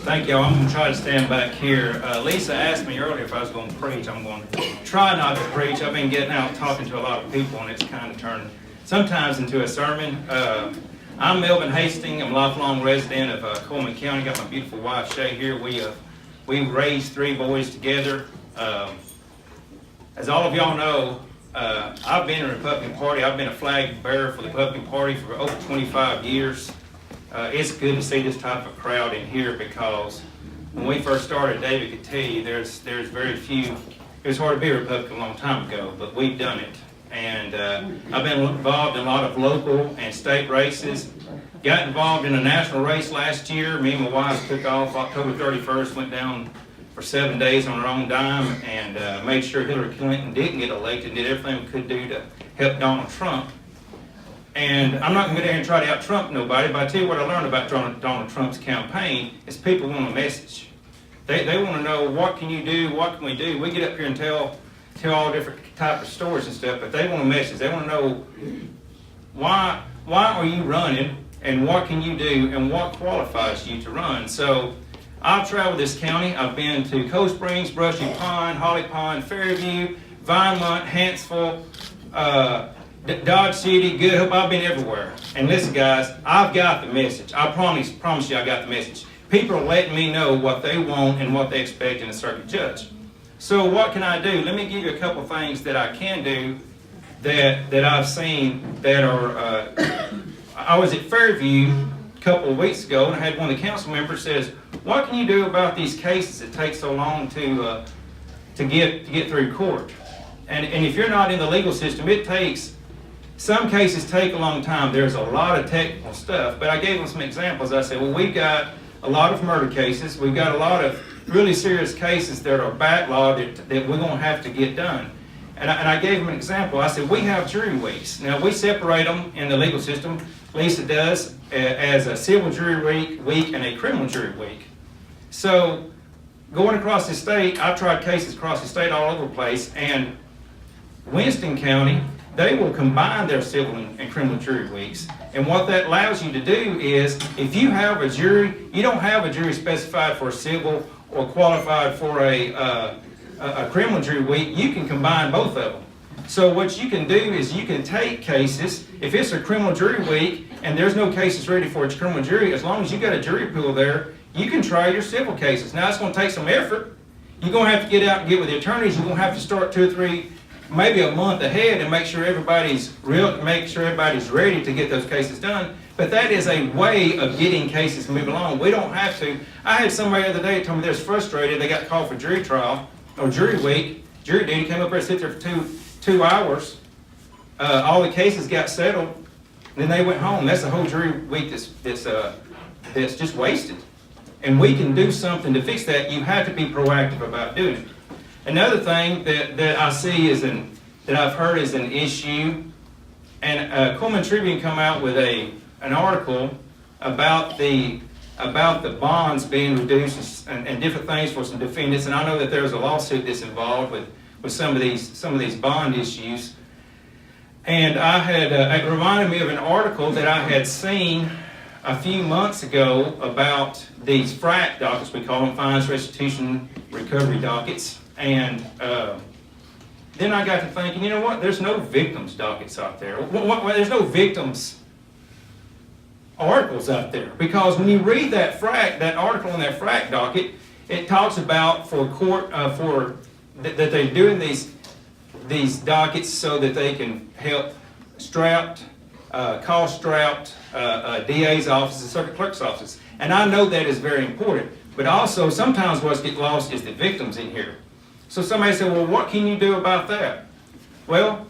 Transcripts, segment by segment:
Thank y'all. I'm going to try to stand back here. Lisa asked me earlier if I was going to preach. I'm going to try not to preach. I've been getting out talking to a lot of people, and it's kind of turned sometimes into a sermon. I'm Melvin Hasting. I'm a lifelong resident of Cullman County. Got my beautiful wife, Shay, here. We raised 3 boys together. As all of y'all know, I've been in the Republican Party. I've been a flag bearer for the Republican Party for over 25 years. It's good to see this type of crowd in here because when we first started, David could tell you there's very few. It was hard to be a Republican a long time ago, but we've done it. And I've been involved in a lot of local and state races. Got involved in a national race last year. Me and my wife took off October 31st, went down for 7 days on our own dime and made sure Hillary Clinton didn't get elected, did everything we could do to help Donald Trump. And I'm not going to go there and try to out-Trump nobody, but I tell you what I learned about Donald Trump's campaign is people want a message. They want to know, what can you do, what can we do? We get up here and tell all different types of stories and stuff, but they want a message. They want to know, why are you running, and what can you do, and what qualifies you to run? So I've traveled this county. I've been to Cold Springs, Brushy Pond, Holly Pond, Fairview, Vinemont, Hanceville, Dodge City, Good Hope. I've been everywhere. And listen, guys, I've got the message. I promise you I got the message. People are letting me know what they want and what they expect in a circuit judge. So what can I do? Let me give you a couple things that I can do that I've seen that are... I was at Fairview a couple of weeks ago, and I had one of the council members says, what can you do about these cases that take so long to get through court? And if you're not in the legal system, some cases take a long time. There's a lot of technical stuff, but I gave them some examples. I said, well, we've got a lot of murder cases. We've got a lot of really serious cases that are backlogged that we're going to have to get done. And I gave them an example. I said, we have jury weeks. Now, we separate them in the legal system. Lisa does as a civil jury week and a criminal jury week. So going across the state, I've tried cases across the state all over the place, and Winston County, they will combine their civil and criminal jury weeks. And what that allows you to do is, if you have a jury, you don't have a jury specified for a civil or qualified for a criminal jury week, you can combine both of them. So what you can do is you can take cases, if it's a criminal jury week and there's no cases ready for a criminal jury, as long as you got a jury pool there, you can try your civil cases. Now it's going to take some effort. You're going to have to get out and get with the attorneys. You're going to have to start 2 or 3, maybe a month ahead and make sure everybody's ready to get those cases done. But that is a way of getting cases moving along. We don't have to. I had somebody the other day told me they're frustrated. They got called for jury trial or jury week. Jury duty came up there and sit there for two hours. All the cases got settled. And then they went home. That's the whole jury week that's just wasted. And we can do something to fix that. You have to be proactive about doing it. Another thing that I see that I've heard is an issue, and Cullman Tribune come out with an article about the bonds being reduced and different things for some defendants. And I know that there's a lawsuit that's involved with some of these bond issues. And it reminded me of an article that I had seen a few months ago about these FRAC dockets, we call them, fines, restitution, recovery dockets. And then I got to thinking, you know what? There's no victims dockets out there. There's no victims articles out there, because when you read that article in that FRAC docket, it talks about for court that they're doing these dockets so that they can help cost-strapped DA's offices, circuit clerk's offices. And I know that is very important. But also, sometimes what gets lost is the victims in here. So somebody said, well, what can you do about that? Well,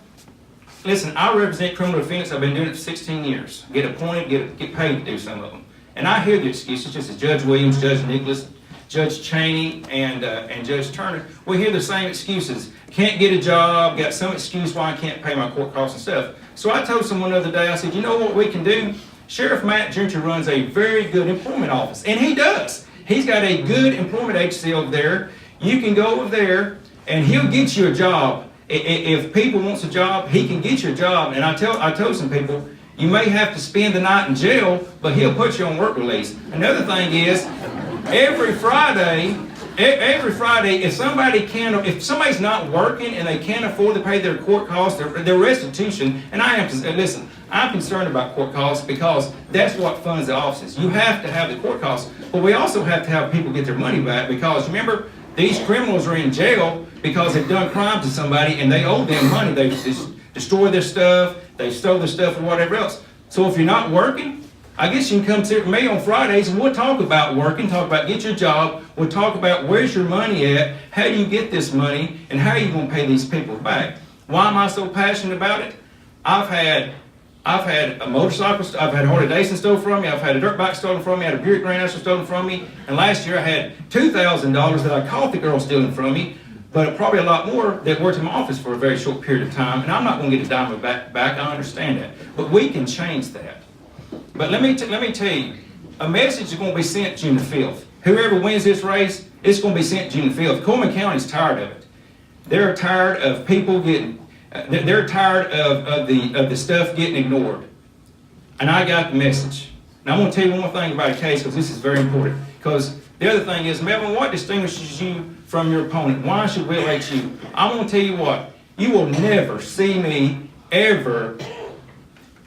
listen, I represent criminal defendants. I've been doing it for 16 years. Get appointed, get paid to do some of them. And I hear the excuses, just as Judge Williams, Judge Nicholas, Judge Cheney, and Judge Turner. We hear the same excuses. Can't get a job, got some excuse why I can't pay my court costs and stuff. So I told someone the other day, I said, you know what we can do? Sheriff Matt Gentry runs a very good employment office, and he does. He's got a good employment agency over there. You can go over there, and he'll get you a job. If people wants a job, he can get you a job. And I told some people, you may have to spend the night in jail, but he'll put you on work release. Another thing is, every Friday, if somebody's not working and they can't afford to pay their court costs, their restitution, and I'm concerned about court costs because that's what funds the offices. You have to have the court costs, but we also have to have people get their money back because remember, these criminals are in jail because they've done crimes to somebody and they owe them money. They've destroyed their stuff, they stole their stuff or whatever else. So if you're not working, I guess you can come to me on Fridays and we'll talk about working, talk about get your job, we'll talk about where's your money at, how do you get this money, and how are you going to pay these people back. Why am I so passionate about it? I've had a motorcycle, I've had Harley Davidson stolen from me, I've had a dirt bike stolen from me, I had a Buick Grand National stolen from me, and last year I had $2,000 that I caught the girl stealing from me, but probably a lot more that worked in my office for a very short period of time, and I'm not going to get a dime back, I understand that, but we can change that. But let me tell you, a message is going to be sent June the 5th. Whoever wins this race, it's going to be sent June the 5th. Cullman County's tired of it. They're tired of people getting, they're tired of the stuff getting ignored. And I got the message. And I'm going to tell you one more thing about a case because this is very important. Because the other thing is, Melvin, what distinguishes you from your opponent? Why should we elect you? I'm going to tell you what, you will never see me ever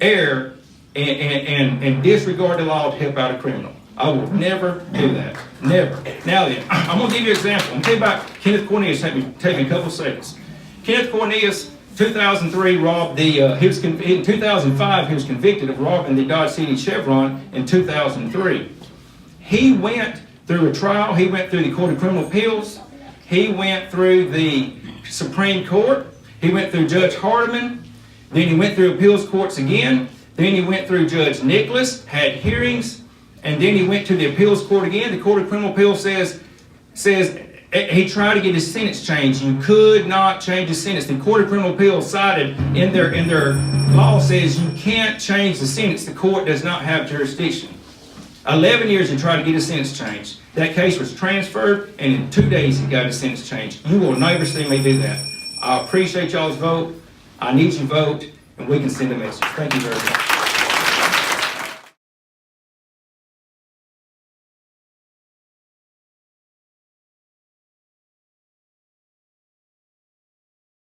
err and disregard the law to help out a criminal. I will never do that. Never. Now then, I'm going to give you an example. I'm going to tell you about Kenneth Cornelius. Take me a couple seconds. Kenneth Cornelius, 2003, robbed in 2005, he was convicted of robbing the Dodge City Chevron in 2003. He went through a trial. He went through the Court of Criminal Appeals. He went through the Supreme Court. He went through Judge Hardiman. Then he went through appeals courts again. Then he went through Judge Nicholas, had hearings, and then he went to the appeals court again. The Court of Criminal Appeals says he tried to get his sentence changed. You could not change his sentence. The Court of Criminal Appeals cited in their law says you can't change the sentence. The court does not have jurisdiction. 11 years he tried to get his sentence changed. That case was transferred, and in 2 days he got his sentence changed. You will never see me do that. I appreciate y'all's vote. I need your vote, and we can send a message. Thank you very much.